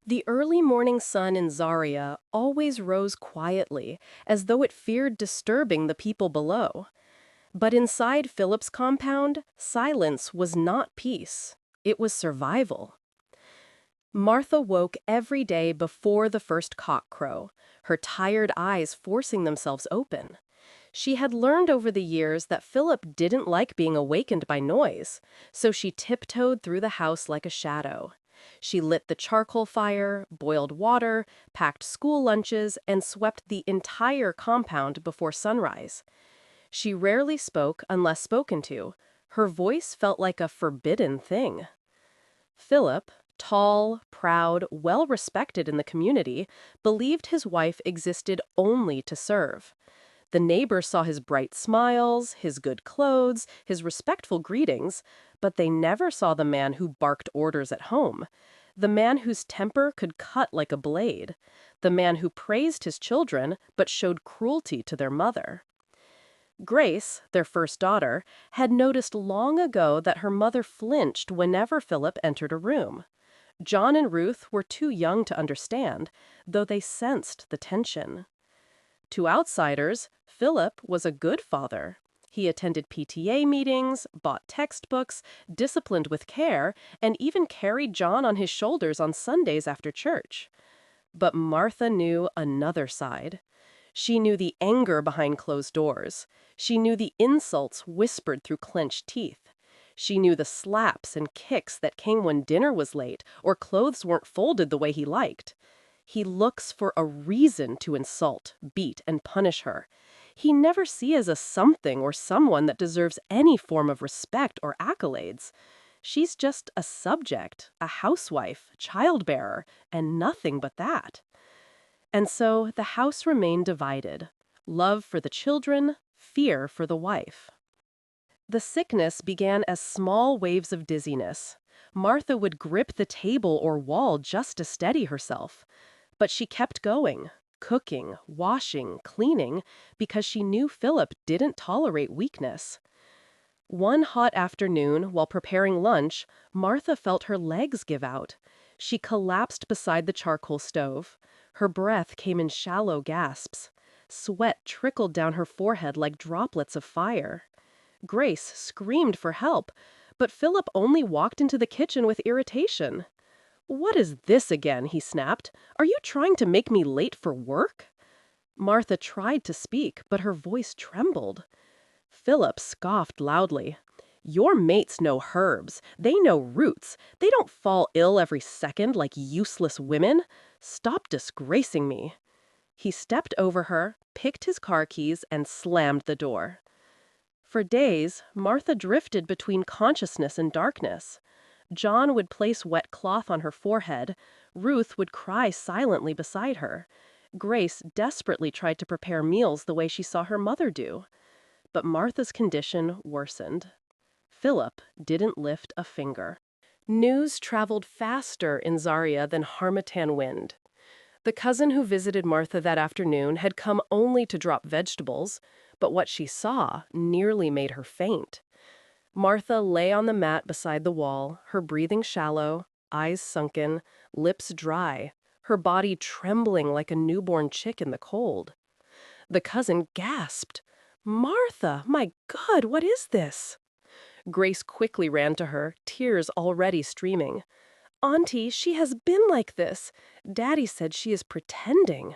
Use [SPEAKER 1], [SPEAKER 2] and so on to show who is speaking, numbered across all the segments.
[SPEAKER 1] The early morning sun in Zaria always rose quietly, as though it feared disturbing the people below. But inside Philip's compound, silence was not peace. It was survival. Martha woke every day before the first cockcrow, her tired eyes forcing themselves open. She had learned over the years that Philip didn't like being awakened by noise, so she tiptoed through the house like a shadow. She lit the charcoal fire, boiled water, packed school lunches, and swept the entire compound before sunrise. She rarely spoke unless spoken to. Her voice felt like a forbidden thing. Philip, tall, proud, well-respected in the community, believed his wife existed only to serve. The neighbors saw his bright smiles, his good clothes, his respectful greetings, but they never saw the man who barked orders at home, the man whose temper could cut like a blade, the man who praised his children but showed cruelty to their mother. Grace, their first daughter, had noticed long ago that her mother flinched whenever Philip entered a room. John and Ruth were too young to understand, though they sensed the tension. To outsiders, Philip was a good father. He attended PTA meetings, bought textbooks, disciplined with care, and even carried John on his shoulders on Sundays after church. But Martha knew another side. She knew the anger behind closed doors. She knew the insults whispered through clenched teeth. She knew the slaps and kicks that came when dinner was late or clothes weren't folded the way he liked. He looks for a reason to insult, beat, and punish her. He never sees a something or someone that deserves any form of respect or accolades. She's just a subject, a housewife, childbearer, and nothing but that. And so the house remained divided. Love for the children, fear for the wife. The sickness began as small waves of dizziness. Martha would grip the table or wall just to steady herself. But she kept going, cooking, washing, cleaning, because she knew Philip didn't tolerate weakness. One hot afternoon, while preparing lunch, Martha felt her legs give out. She collapsed beside the charcoal stove. Her breath came in shallow gasps. Sweat trickled down her forehead like droplets of fire. Grace screamed for help, but Philip only walked into the kitchen with irritation. "What is this again?" he snapped. "Are you trying to make me late for work?" Martha tried to speak, but her voice trembled. Philip scoffed loudly. "Your mates know herbs. They know roots. They don't fall ill every second like useless women. Stop disgracing me." He stepped over her, picked his car keys, and slammed the door. For days, Martha drifted between consciousness and darkness. John would place wet cloth on her forehead. Ruth would cry silently beside her. Grace desperately tried to prepare meals the way she saw her mother do. But Martha's condition worsened. Philip didn't lift a finger. News traveled faster in Zaria than Harmattan wind. The cousin who visited Martha that afternoon had come only to drop vegetables, but what she saw nearly made her faint. Martha lay on the mat beside the wall, her breathing shallow, eyes sunken, lips dry, her body trembling like a newborn chick in the cold. The cousin gasped. "Martha, my God, what is this?" Grace quickly ran to her, tears already streaming. "Auntie, she has been like this. Daddy said she is pretending."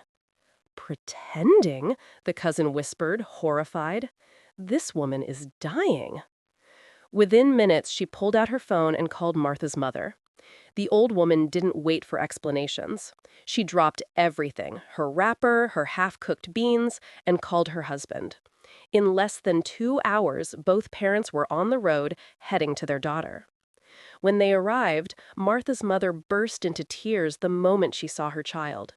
[SPEAKER 1] "Pretending?" the cousin whispered, horrified. "This woman is dying." Within minutes, she pulled out her phone and called Martha's mother. The old woman didn't wait for explanations. She dropped everything, her wrapper, her half-cooked beans, and called her husband. In less than 2 hours, both parents were on the road, heading to their daughter. When they arrived, Martha's mother burst into tears the moment she saw her child.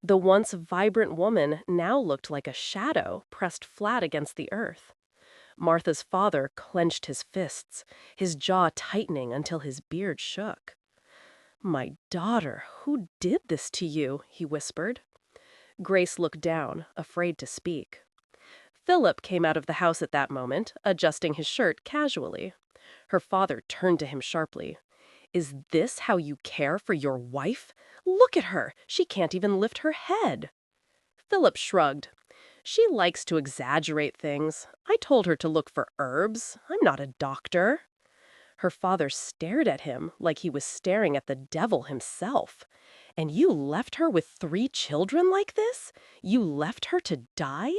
[SPEAKER 1] The once vibrant woman now looked like a shadow pressed flat against the earth. Martha's father clenched his fists, his jaw tightening until his beard shook. "My daughter, who did this to you?" he whispered. Grace looked down, afraid to speak. Philip came out of the house at that moment, adjusting his shirt casually. Her father turned to him sharply. Is this how you care for your wife? Look at her. She can't even lift her head. Philip shrugged. She likes to exaggerate things. I told her to look for herbs. I'm not a doctor. Her father stared at him like he was staring at the devil himself. And you left her with 3 children like this? You left her to die?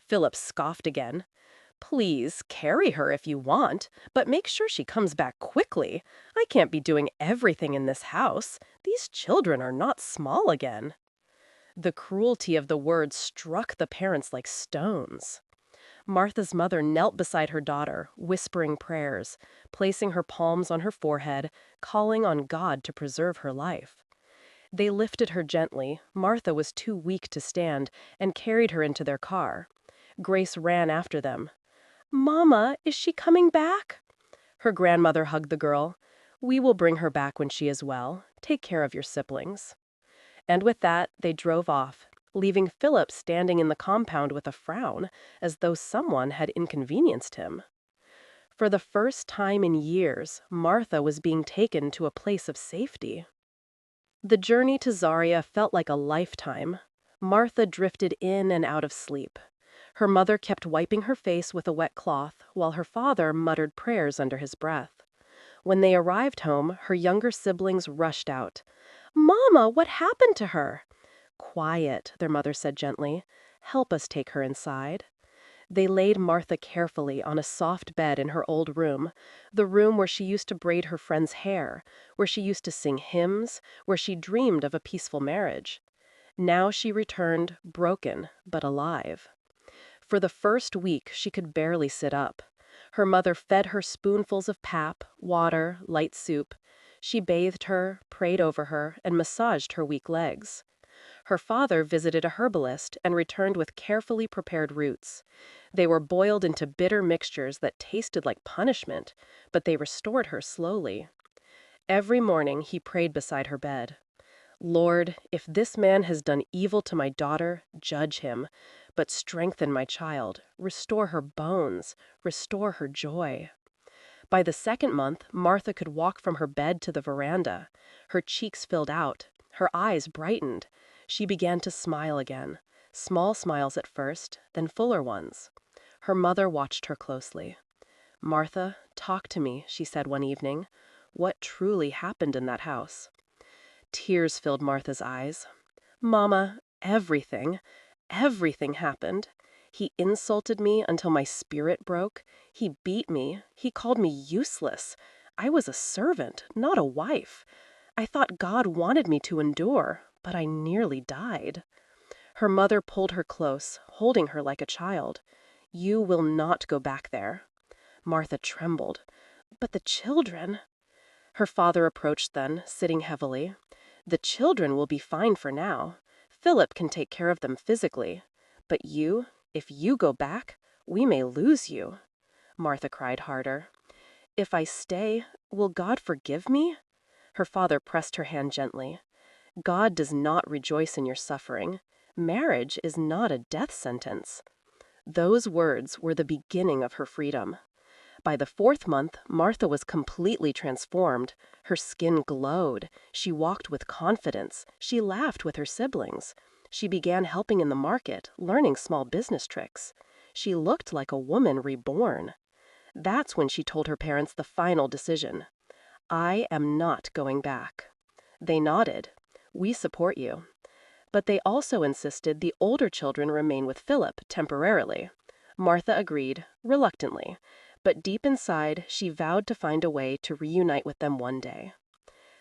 [SPEAKER 1] Philip scoffed again. Please, carry her if you want, but make sure she comes back quickly. I can't be doing everything in this house. These children are not small again. The cruelty of the words struck the parents like stones. Martha's mother knelt beside her daughter, whispering prayers, placing her palms on her forehead, calling on God to preserve her life. They lifted her gently. Martha was too weak to stand, and carried her into their car. Grace ran after them. Mama, is she coming back? Her grandmother hugged the girl. We will bring her back when she is well. Take care of your siblings. And with that, they drove off, leaving Philip standing in the compound with a frown, as though someone had inconvenienced him. For the first time in years, Martha was being taken to a place of safety. The journey to Zaria felt like a lifetime. Martha drifted in and out of sleep. Her mother kept wiping her face with a wet cloth, while her father muttered prayers under his breath. When they arrived home, her younger siblings rushed out. Mama, what happened to her? Quiet, their mother said gently. Help us take her inside. They laid Martha carefully on a soft bed in her old room, the room where she used to braid her friend's hair, where she used to sing hymns, where she dreamed of a peaceful marriage. Now she returned, broken, but alive. For the first week, she could barely sit up. Her mother fed her spoonfuls of pap, water, light soup. She bathed her, prayed over her, and massaged her weak legs. Her father visited a herbalist and returned with carefully prepared roots. They were boiled into bitter mixtures that tasted like punishment, but they restored her slowly. Every morning he prayed beside her bed. Lord, if this man has done evil to my daughter, judge him, but strengthen my child, restore her bones, restore her joy. By the second month, Martha could walk from her bed to the veranda. Her cheeks filled out, her eyes brightened. She began to smile again, small smiles at first, then fuller ones. Her mother watched her closely. Martha, talk to me, she said one evening. What truly happened in that house? Tears filled Martha's eyes. Mama, everything happened. He insulted me until my spirit broke. He beat me. He called me useless. I was a servant, not a wife. I thought God wanted me to endure, but I nearly died. Her mother pulled her close, holding her like a child. You will not go back there. Martha trembled. But the children... Her father approached then, sitting heavily. The children will be fine for now. Philip can take care of them physically. But you, if you go back, we may lose you. Martha cried harder. If I stay, will God forgive me? Her father pressed her hand gently. God does not rejoice in your suffering. Marriage is not a death sentence. Those words were the beginning of her freedom. By the 4th month, Martha was completely transformed. Her skin glowed. She walked with confidence. She laughed with her siblings. She began helping in the market, learning small business tricks. She looked like a woman reborn. That's when she told her parents the final decision. I am not going back. They nodded. We support you. But they also insisted the older children remain with Philip temporarily. Martha agreed, reluctantly. But deep inside, she vowed to find a way to reunite with them one day.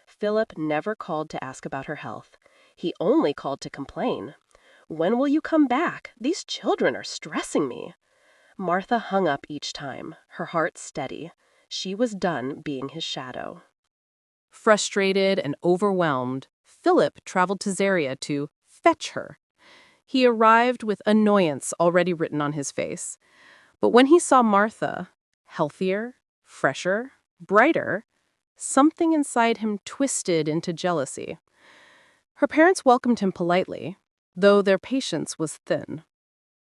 [SPEAKER 1] Philip never called to ask about her health. He only called to complain. When will you come back? These children are stressing me. Martha hung up each time, her heart steady. She was done being his shadow. Frustrated and overwhelmed, Philip traveled to Zaria to fetch her. He arrived with annoyance already written on his face. But when he saw Martha, healthier, fresher, brighter, something inside him twisted into jealousy. Her parents welcomed him politely, though their patience was thin.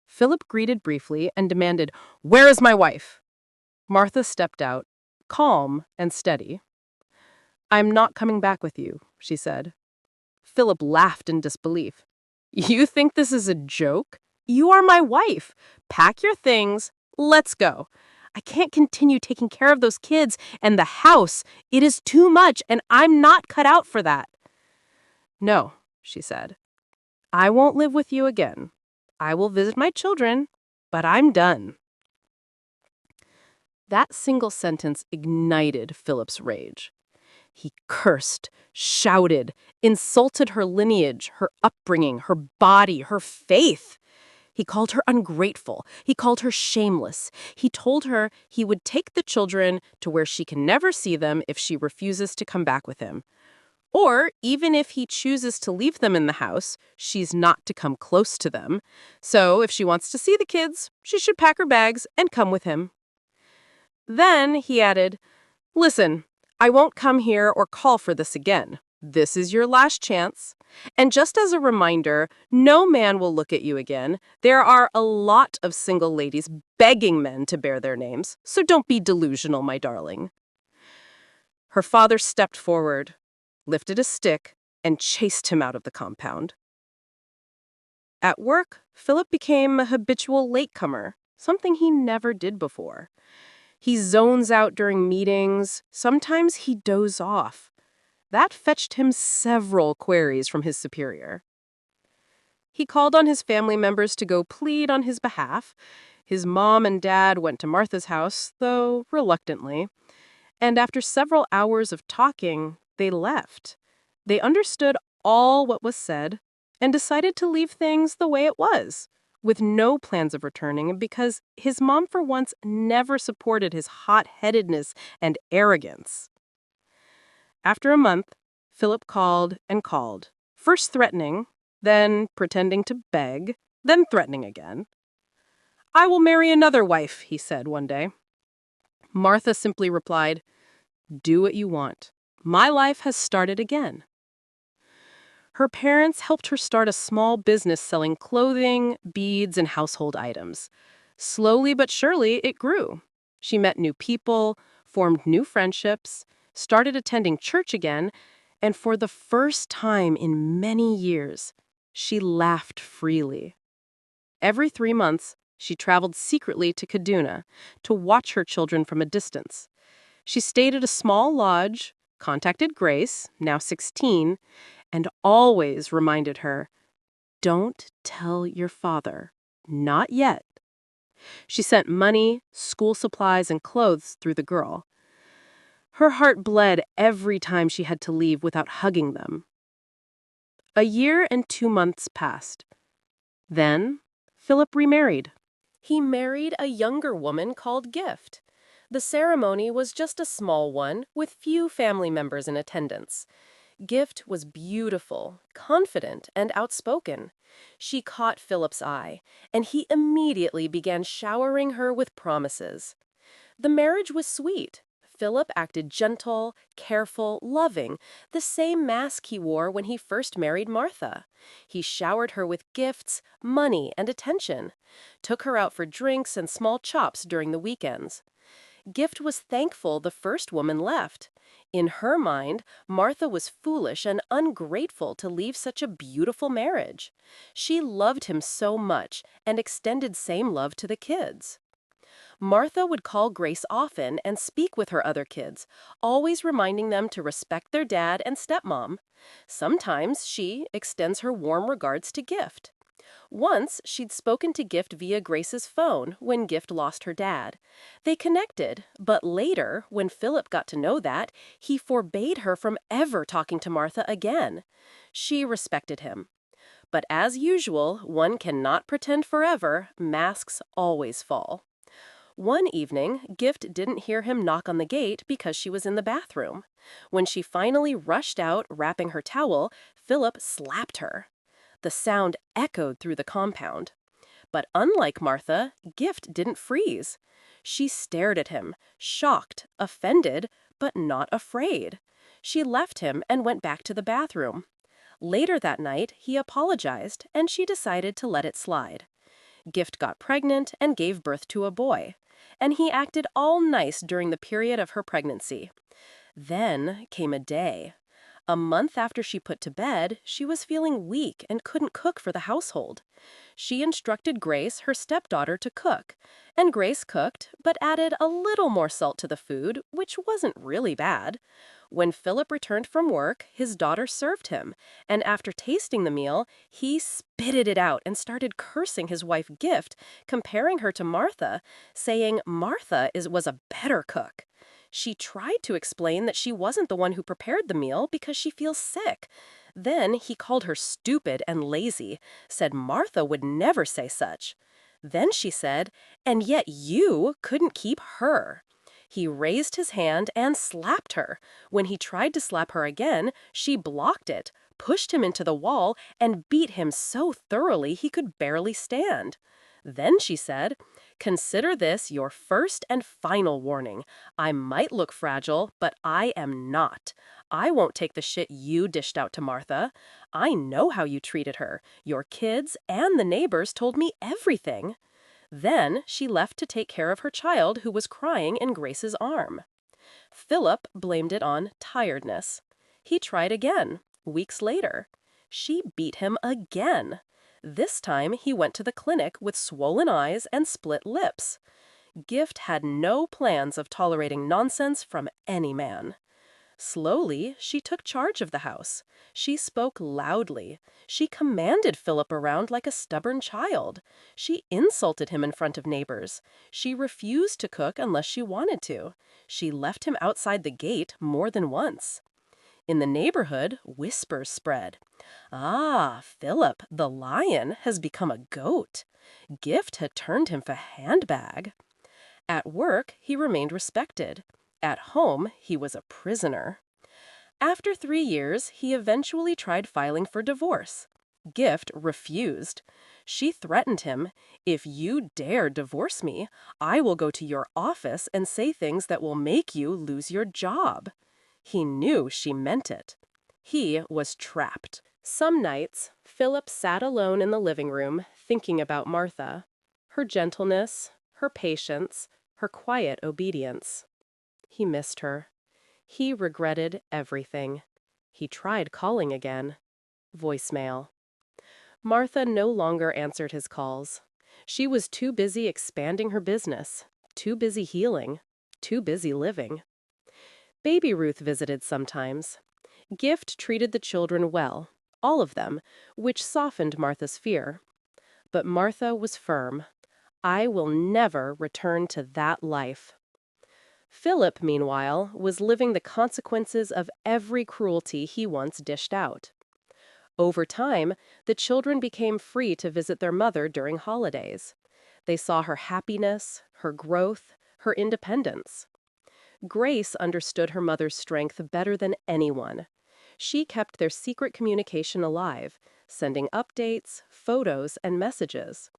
[SPEAKER 1] Philip greeted briefly and demanded, "Where is my wife?" Martha stepped out, calm and steady. "I'm not coming back with you," she said. Philip laughed in disbelief. "You think this is a joke? You are my wife. Pack your things. Let's go. I can't continue taking care of those kids and the house. It is too much, and I'm not cut out for that." "No," she said. "I won't live with you again. I will visit my children, but I'm done." That single sentence ignited Philip's rage. He cursed, shouted, insulted her lineage, her upbringing, her body, her faith. He called her ungrateful. He called her shameless. He told her he would take the children to where she can never see them if she refuses to come back with him. Or, even if he chooses to leave them in the house, she's not to come close to them. So, if she wants to see the kids, she should pack her bags and come with him. Then he added, "Listen, I won't come here or call for this again. This is your last chance. And just as a reminder, no man will look at you again. There are a lot of single ladies begging men to bear their names, so don't be delusional, my darling." Her father stepped forward, lifted a stick, and chased him out of the compound. At work, Philip became a habitual latecomer, something he never did before. He zones out during meetings. Sometimes he dozes off. That fetched him several queries from his superior. He called on his family members to go plead on his behalf. His mom and dad went to Martha's house, though reluctantly. And after several hours of talking, they left. They understood all what was said and decided to leave things the way it was, with no plans of returning, because his mom for once never supported his hot-headedness and arrogance. After a month, Philip called and called, first threatening, then pretending to beg, then threatening again. "I will marry another wife," he said one day. Martha simply replied, "Do what you want. My life has started again." Her parents helped her start a small business selling clothing, beads, and household items. Slowly but surely, it grew. She met new people, formed new friendships, started attending church again, and for the first time in many years, she laughed freely. Every 3 months, she traveled secretly to Kaduna to watch her children from a distance. She stayed at a small lodge, contacted Grace, now 16, and always reminded her, "Don't tell your father. Not yet." She sent money, school supplies, and clothes through the girl. Her heart bled every time she had to leave without hugging them. A year and 2 months passed. Then, Philip remarried. He married a younger woman called Gift. The ceremony was just a small one, with few family members in attendance. Gift was beautiful, confident, and outspoken. She caught Philip's eye, and he immediately began showering her with promises. The marriage was sweet. Philip acted gentle, careful, loving, the same mask he wore when he first married Martha. He showered her with gifts, money, and attention, took her out for drinks and small chops during the weekends. Gift was thankful the first woman left. In her mind, Martha was foolish and ungrateful to leave such a beautiful marriage. She loved him so much and extended same love to the kids. Martha would call Grace often and speak with her other kids, always reminding them to respect their dad and stepmom. Sometimes she extends her warm regards to Gift. Once, she'd spoken to Gift via Grace's phone when Gift lost her dad. They connected, but later, when Philip got to know that, he forbade her from ever talking to Martha again. She respected him. But as usual, one cannot pretend forever. Masks always fall. One evening, Gift didn't hear him knock on the gate because she was in the bathroom. When she finally rushed out, wrapping her towel, Philip slapped her. The sound echoed through the compound. But unlike Martha, Gift didn't freeze. She stared at him, shocked, offended, but not afraid. She left him and went back to the bathroom. Later that night, he apologized, and she decided to let it slide. Gift got pregnant and gave birth to a boy, and he acted all nice during the period of her pregnancy. Then came a day. A month after she put to bed, she was feeling weak and couldn't cook for the household. She instructed Grace, her stepdaughter, to cook, and Grace cooked, but added a little more salt to the food, which wasn't really bad. When Philip returned from work, his daughter served him, and after tasting the meal, he spitted it out and started cursing his wife Gift, comparing her to Martha, saying was a better cook. She tried to explain that she wasn't the one who prepared the meal because she feels sick. Then he called her stupid and lazy, said Martha would never say such. Then she said, and yet you couldn't keep her. He raised his hand and slapped her. When he tried to slap her again, she blocked it, pushed him into the wall, and beat him so thoroughly he could barely stand. Then she said, consider this your first and final warning. I might look fragile, but I am not. I won't take the shit you dished out to Martha. I know how you treated her. Your kids and the neighbors told me everything. Then she left to take care of her child who was crying in Grace's arm. Philip blamed it on tiredness. He tried again, weeks later. She beat him again. This time he went to the clinic with swollen eyes and split lips. Gift had no plans of tolerating nonsense from any man. Slowly, she took charge of the house. She spoke loudly. She commanded Philip around like a stubborn child. She insulted him in front of neighbors. She refused to cook unless she wanted to. She left him outside the gate more than once. In the neighborhood, whispers spread. Ah, Philip, the lion, has become a goat. Gift had turned him for handbag. At work, he remained respected. At home, he was a prisoner. After 3 years, he eventually tried filing for divorce. Gift refused. She threatened him, if you dare divorce me, I will go to your office and say things that will make you lose your job. He knew she meant it. He was trapped. Some nights, Philip sat alone in the living room, thinking about Martha. Her gentleness, her patience, her quiet obedience. He missed her. He regretted everything. He tried calling again. Voicemail. Martha no longer answered his calls. She was too busy expanding her business, too busy healing, too busy living. Baby Ruth visited sometimes. Gift treated the children well, all of them, which softened Martha's fear. But Martha was firm. I will never return to that life. Philip, meanwhile, was living the consequences of every cruelty he once dished out. Over time, the children became free to visit their mother during holidays. They saw her happiness, her growth, her independence. Grace understood her mother's strength better than anyone. She kept their secret communication alive, sending updates, photos, and messages.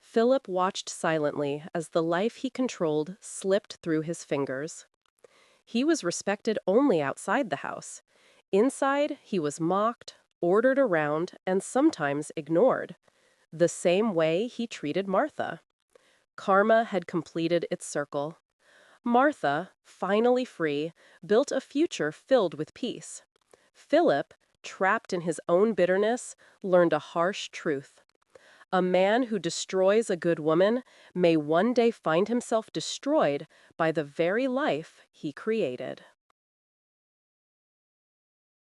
[SPEAKER 1] Philip watched silently as the life he controlled slipped through his fingers. He was respected only outside the house. Inside, he was mocked, ordered around, and sometimes ignored. The same way he treated Martha. Karma had completed its circle. Martha, finally free, built a future filled with peace. Philip, trapped in his own bitterness, learned a harsh truth. A man who destroys a good woman may one day find himself destroyed by the very life he created.